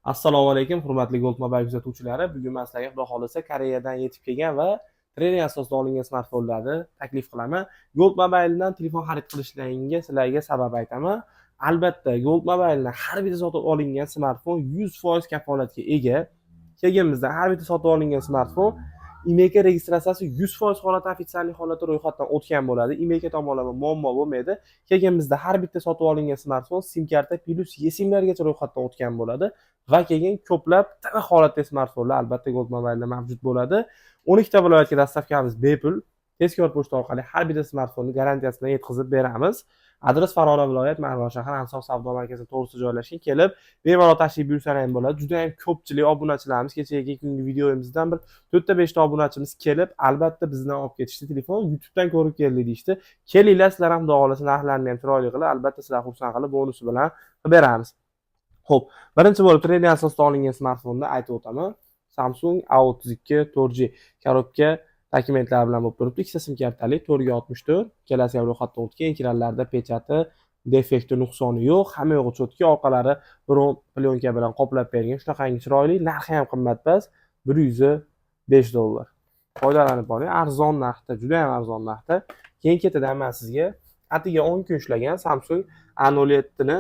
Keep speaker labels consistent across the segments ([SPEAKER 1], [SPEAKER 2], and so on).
[SPEAKER 1] Assalomu alaykum, hurmatli Gold Mobile kuzatuvchilari. Bugun men sizlarga Xudo xolisa Koreyadan yetib kelgan va trening asosida olingan smartfonlarni taklif qilaman. Gold Mobiledan telefon xarid qilishlaringizga sizlarga sabab aytaman. Albatta, Gold Mobiledan har bitta sotib olingan smartfon 100% kafolatga ega. Kelganimizda har bitta sotib olingan smartfon IMEIKA registratsiyasi 100% holat ofitsiallik holati ro'yxatdan o'tgan bo'ladi. IMEIKA tomonidan muammo bo'lmaydi. Kelganimizda har bitta sotib olingan smartfon SIM karta plus eSIMlargacha ro'yxatdan o'tgan bo'ladi. Va keyin ko'plab tiniq holatdagi smartfonlar albatta Gold Mobile'da mavjud bo'ladi. 12 ta viloyatga dastavkamiz bepul. Tezkor pochta orqali har bitta smartfonni garantiyasi bilan yetkazib beramiz. Adres Farg'ona viloyat, Marg'ilon shahar Ansof savdo markazi to'g'risida joylashgan. Kelib, bemalol tashrif buyursalar ham bo'ladi. Juda ham ko'pchilik obunachilarimiz kechagi kungi videomizdan bir 4 ta 5 ta obunachimiz kelib, albatta bizdan olib ketishdi telefon. YouTubedan ko'rib keldik deyishdi. Kelinglar, sizlar ham xudo xolasa narxlarni ham chiroyli qilib, albatta sizlar xursand qilib bonusi bilan beramiz. Xo'p, birinchi bo'lib trening asosida olingan smartfonni aytib o'taman. Samsung A32 4G korobka dokumentlar bilan bo'lib turibdi. Ikkita sim kartali 464, kelasi ham ro'yxatdan o'tgan. Ekranlarda pechati, defekti, nuqsoni yo'q. Hamma yo'g'i cho'tki, orqalari bron plyonka bilan qoplab berilgan. Shunaqangi chiroyli, narxi ham qimmatmas, $105. Foydalanib oling, arzon narxda, juda ham arzon narxda. Keyin ketidan men sizga atigi 10 kun ishlagan Samsung A07 ni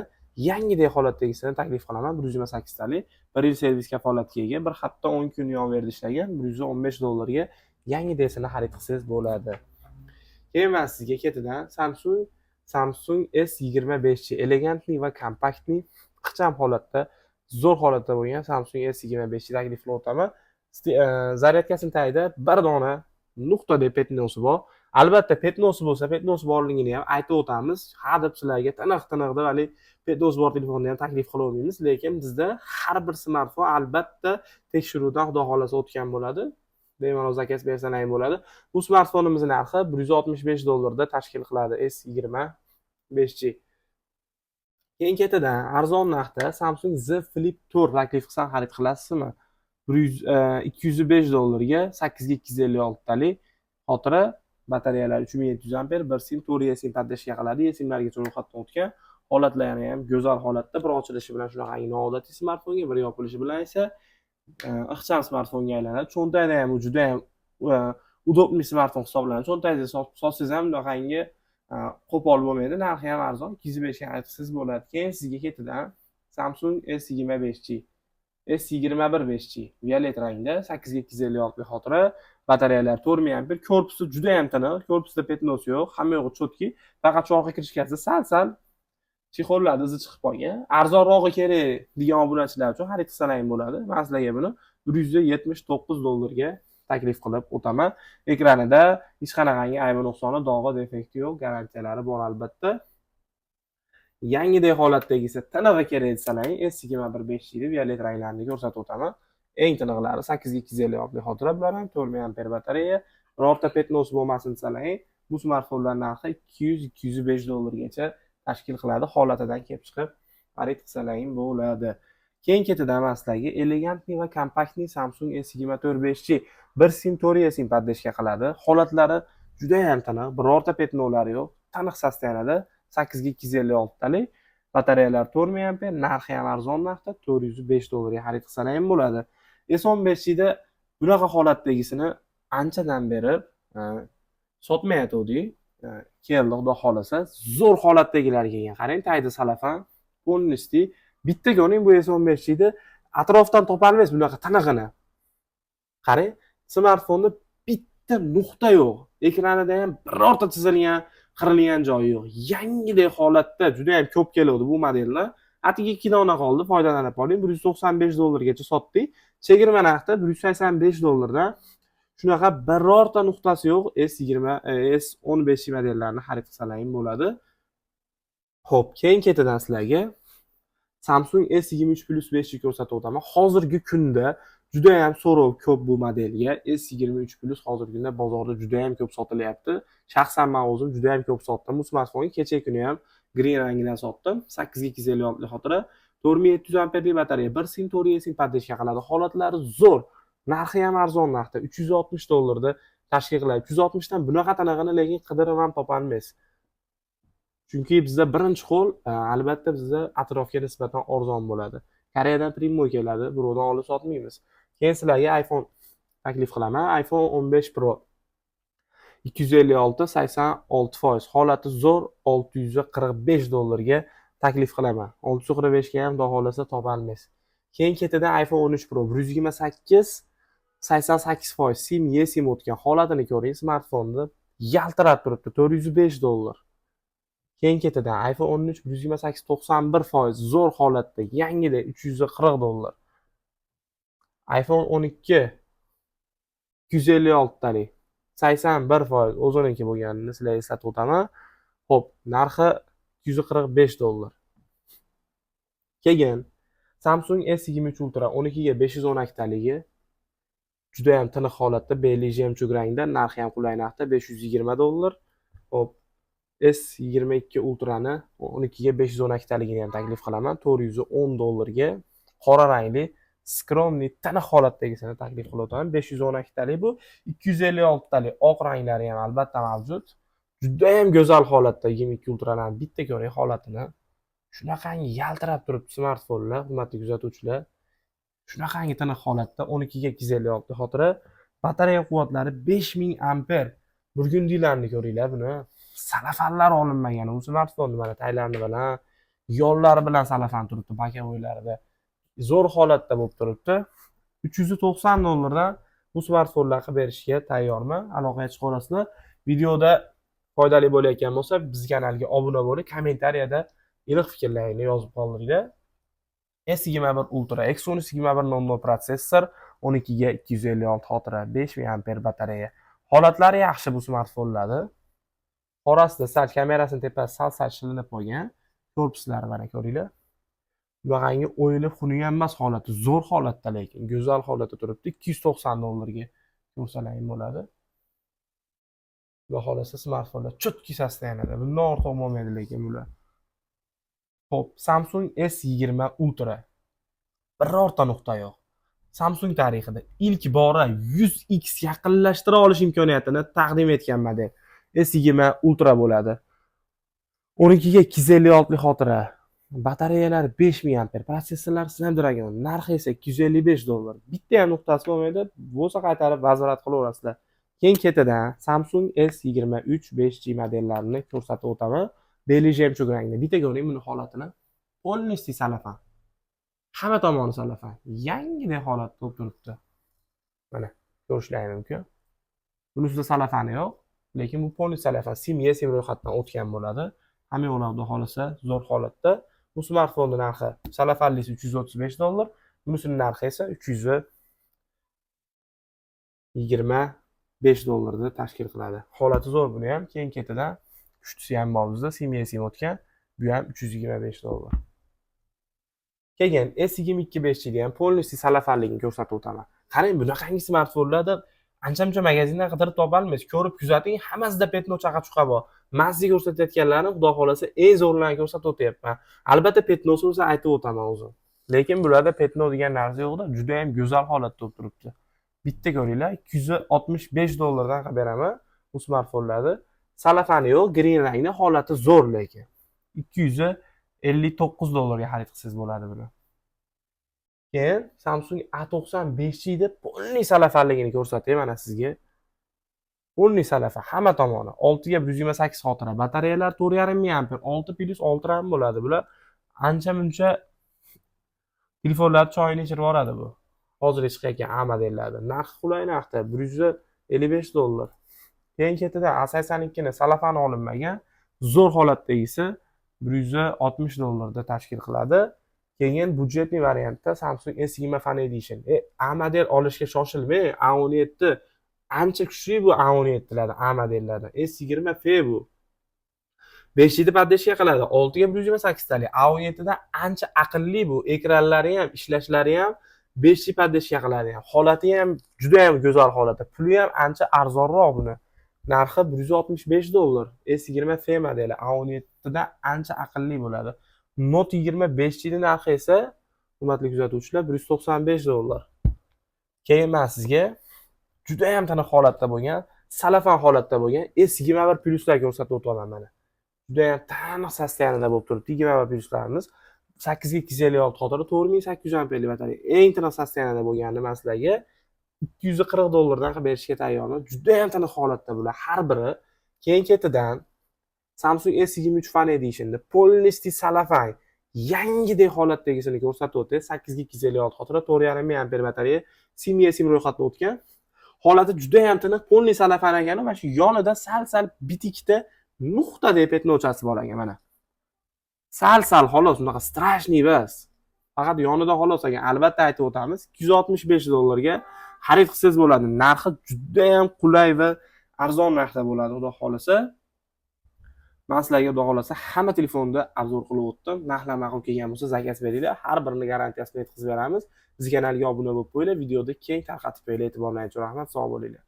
[SPEAKER 1] yangidek holatdagisini taklif qilaman. 128 talik, 1 yil servis kafolatiga ega, bir hafta 10 kun yonverdi ishlagan, $115 ga yangidekini xarid qilsangiz bo'ladi. Keyin men sizga ketidan Samsung S25 elegantli va kompaktli, ixcham holatda, zo'r holatda bo'lgan Samsung S25 taklif qilib o'taman. Zaryadkasini tagida bir dona nuqtadek petnosi bor. Albatta petnosi bo'lsa, petnosi borligini ham aytib o'tamiz. Ha deb sizlarga tiniq-tiniq deb hali petnosi bor telefonni ham taklif qila olmaymiz, lekin bizda har bir smartfon albatta tekshiruvdan xudo xolasa o'tgan bo'ladi. Bemalol zakaz bersangiz ham bo'ladi. Bu smartfonimizning narxi $165 da tashkil qiladi S25G. Keyin ketidan arzon narxda Samsung Z Flip 4 taklif qilsam xarid qilasizmi? $205 ga 8 ga 256 talik xotira, batareyalar 3700 amper, bir sim 4 eSIM podдержка qiladi. eSIMlargacha ro'yxatdan o'tgan. Holatlari ham go'zal holatda, bir ochilishi bilan shunaqangi noodatiy smartfonga, bir yopilishi bilan esa ixcham smartfonga aylanadi. Cho'ntagida ham juda ham udobniy smartfon hisoblanadi. Cho'ntagingizda sotsangiz ham bunaqangi qo'pol bo'lmaydi. Narxi ham arzon, 205 ga aytsangiz bo'ladi. Keyin sizga ketidan Samsung S25G, S21 violet rangda, 8 ga 256 ga xotira, batareyalar 4000 amper, korpusi juda ham tiniq, korpusda petnos yo'q, hamma yo'g'i cho'tki, faqat orqa kirishgasi sal chexollarda izi chiqib qolgan. Arzonrog'i kerak degan obunachilar uchun xarid qilsalar ham bo'ladi. Men sizlarga buni $179 ga taklif qilib o'taman. Ekranida hech qanaqangi aybi nuqsoni, dog'i, defekti yo'q, garantiyalari bor albatta. Yangidek holatdagi esa tinig'i kerak desalar, S25 deb violet ranglarini ko'rsatib o'taman. Eng tiniqlari 8 ga 256 ga xotira bilan ham 4000 amper batareya, birorta petnos bo'lmasin desalar, bu smartfonlar narxi $200-205 gacha tashkil qiladi. Holatidan kelib chiqib xarid qilsalar ham bo'ladi. Keyin ketidan men sizlarga elegantli va kompaktli Samsung S24 bir sim 4 eSIM podдержка qiladi. Holatlari juda ham tiniq, birorta petnolari yo'q, tiniq sostoyanida, 8 ga 256 talik, batareyalar 4000 amper, narxi ham arzon narxda, $405 ga xarid qilsalar ham bo'ladi. S15 da bunaqa holatdagisini anchadan beri sotmayotgandik. Keldi xudo xolasa, zo'r holatdagilar kelgan. Qarang, tagida salafan, polnisti. Bitta ko'ring, bu S15 da atrofdan topolmaysiz bunaqa tinig'ini. Qarang, smartfonda bitta nuqta yo'q. Ekranida ham birorta chizilgan, qirilgan joyi yo'q. Yangidek holatda juda ham ko'p keladi bu modellar. Atigi 2 dona qoldi, foydalanib oling. $195 gacha sotdik. Chegirma narxda $185 dan shunaqa birorta nuqtasi yo'q S15 modellarini xarid qilsalar ham bo'ladi. Xo'p, keyin ketidan sizlarga Samsung S23 Plus 5 ga ko'rsatib o'taman. Hozirgi kunda juda ham so'rov ko'p bu modelga. S23 Plus hozirgi kunda bozorda juda ham ko'p sotilyapti. Shaxsan men o'zim juda ham ko'p sotdim. Bu smartfonni kecha kuni ham green rangidan sotdim. 8 ga 256 xotira, 4700 amperlik batareya, bir sim 4 eSIM podдержка qiladi. Holatlari zo'r. Narxi ham arzon narxda, $360 da tashkil qiladi. 360 dan bunaqa tanag'ini lekin qidirib ham topolmaysiz. Chunki bizda birinchi qo'l, albatta bizda atrofga nisbatan arzon bo'ladi. Koreyadan Primo keladi, birovdan olib sotmaymiz. Keyin sizlarga iPhone taklif qilaman. iPhone 15 Pro 256 86%. Holati zo'r $645 taklif qilaman. 645 ga ham xudo xolasa topolmaysiz. Keyin ketidan iPhone 13 Pro 128 88%. SIM eSIM o'tgan holatini ko'ring, smartfonni yaltirab turibdi, $405. Keyin ketidan iPhone 13 128 91% zo'r holatda, yangidek $340. iPhone 12 256 talik 81% o'ziniki bo'lganini sizlarga eslatib o'taman. Xo'p, narxi $245. Keyin Samsung S23 Ultra 12 ga 512 taligi juda ham tiniq holatda, beli jemchug rangda, narxi ham qulay narxda $520. Xo'p, S22 Ultrani 12 ga 512 taligini ham taklif qilaman $410 ga. Qora rangli skromniy tiniq holatdagisini taklif qilib o'taman. 512 talik bu, 256 talik oq ranglari ham albatta mavjud. Juda ham go'zal holatda 22 Ultrani bitta ko'ring holatini. Shunaqangi yaltirab turibdi smartfonlar, hurmatli kuzatuvchilar. Shunaqangi tiniq holatda 12 ga 256 xotira. Batareya quvvatlari 5000 amper. Burgundiylarni ko'ringlar buni. Salafanlar olinmagan. U smartfonni mana taylarni bilan, yollari bilan salafan turibdi, bakavoylarida. Zo'r holatda bo'lib turibdi. $390 dan bu smartfonlarni qilib berishga tayyorman. Aloqaga chiqa olasizlar. Videoda foydali bo'layotgan bo'lsa, biz kanalga obuna bo'lib, kommentariyada iliq fikrlaringni yozib qoldiringlar. S21 Ultra Exynos 2100 protsessor, 12 ga 256 xotira, 5000 amper batareya. Holatlari yaxshi bu smartfonlarni. Orasida sal kamerasini tepasi sal shilinib qolgan. Korpuslari mana ko'ringlar. Bunaqangi o'yilib xunuk emas holati, zo'r holatda, lekin go'zal holatda turibdi. $290 ga ko'rsalaring bo'ladi. Xudo xolasa smartfonlar chutki sostoyanida. Bundan ortiq bo'lmaydi lekin bular. Xo'p, Samsung S20 Ultra. Birorta nuqta yo'q. Samsung tarixida ilk bora 100x yaqinlashtira olish imkoniyatini taqdim etgan model S20 Ultra bo'ladi. 12 ga 256 xotira. Batareyalar 5000 amper, protsessorlar Snapdragon, narxi esa $255. Bitta ham nuqtasi bo'lmaydi, bo'lsa qaytarib vazorat qilaverasizlar. Keyin ketidan Samsung S23 5G modellarini ko'rsatib o'taman. Beli jemchug rangda. Bitta ko'ring buni holatini. Polnistiy salafan. Hamma tomoni salafan. Yangidek holatda bo'lib turibdi. Mana ko'rishlaring mumkin. Buni ustida salafani yo'q, lekin bu polnistiy salafan. SIM eSIM ro'yxatdan o'tgan bo'ladi. Hamma yo'llarda xohlasa zo'r holatda. Bu smartfonning narxi salafanlisi $335, bunisining narxi esa $325 da tashkil qiladi. Holati zo'r buni ham. Keyin ketidan kuchtisi ham bor bizda, SIM eSIM o'tgan. Bu ham $325. Keyin S22 5G ham polnistiy salafanligini ko'rsatib o'taman. Qarang, bunaqangi smartfonlarda ancha-muncha magazindan qidirib topolmaysiz. Ko'rib kuzating, hammasida petno chaqa-chuqa bor. Mazzi ko'rsatayotganlarni xudo xolasa eng zo'rlarini ko'rsatib o'tyapman. Albatta petnosi bo'lsa aytib o'taman o'zim. Lekin bularda petno degan narsa yo'qda, juda ham go'zal holatda bo'lib turibdi. Bitta ko'ringlar, $265 dan qilib beraman bu smartfonlarni. Salafani yo'q, green rangli, holati zo'r lekin. $259 ga xarid qilsangiz bo'ladi buni. Keyin Samsung A90 5G deb polniy salafanligini ko'rsatay mana sizga. Polniy salafan hamma tomoni. 6 ga 128 xotira, batareyalar 4,5 amper, 6+6 RAM bo'ladi. Bular ancha-muncha telefonlar choyini ichirib yuboradi bu. Hozir chiqayotgan A modellarda narxi qulay narxda $155. Keyin ketidan A82 ni salafani olinmagan, zo'r holatdagisi $160 da tashkil qiladi. Keyin budjetli variantda Samsung S20 Fan Edition. A model olishga shoshilmang. A17 ancha kuchli bu A17larda, A modellarda. S20 F bu. 5G deb podeshga qiladi. 6 ga 128 talik. A17 dan ancha aqlli bu. Ekranlari ham, ishlashlari ham 5G podeshga qiladi ham. Holati ham juda ham go'zal holatda. Puli ham ancha arzonroq buni. Narxi $165. S20 F modeli A17 dan ancha aqlli bo'ladi. Note 20 5G ning narxi esa, hurmatli kuzatuvchilar, $195. Keyin men sizga juda ham tiniq holatda bo'lgan, salafan holatda bo'lgan S21 Plus'lar ko'rsatib o'taman mana. Juda ham taniq sostoyanida bo'lib turibdi 21 Plus'larimiz. 8256 xotira 4800 amperli batareya. Eng tiniq sosteniyada bo'lganini men sizlarga $240 qilib berishga tayyorman. Juda ham tiniq holatda bular har biri. Keyin ketidan Samsung S23 Fan Edition'da polnistiy salafan yangidek holatdagisini ko'rsatib o'tdi. 8256 xotira 4,5 amper batareya SIM ro'yxatdan o'tgan. Holati juda ham tiniq, polniy salafan ekan va shu yonida sal bitikda nuqtadek petnochasi bor ekan mana. Sal xolos, unaqa strashniy emas. Faqat yonida xolos ekan. Albatta aytib o'tamiz, $265 xarid qilsangiz bo'ladi. Narxi juda ham qulay va arzon narxda bo'ladi, xudo xolasa. Men sizlarga xudo xolasa hamma telefonda obzor qilib o'tdim. Narxlar ma'qul kelgan bo'lsa, zakaz beringlar. Har birini garantiyasini yetkazib beramiz. Bizga kanalga obuna bo'lib qo'yinglar, videoni keng tarqatib qo'yinglar. E'tiborlaringiz uchun rahmat, sog' bo'linglar.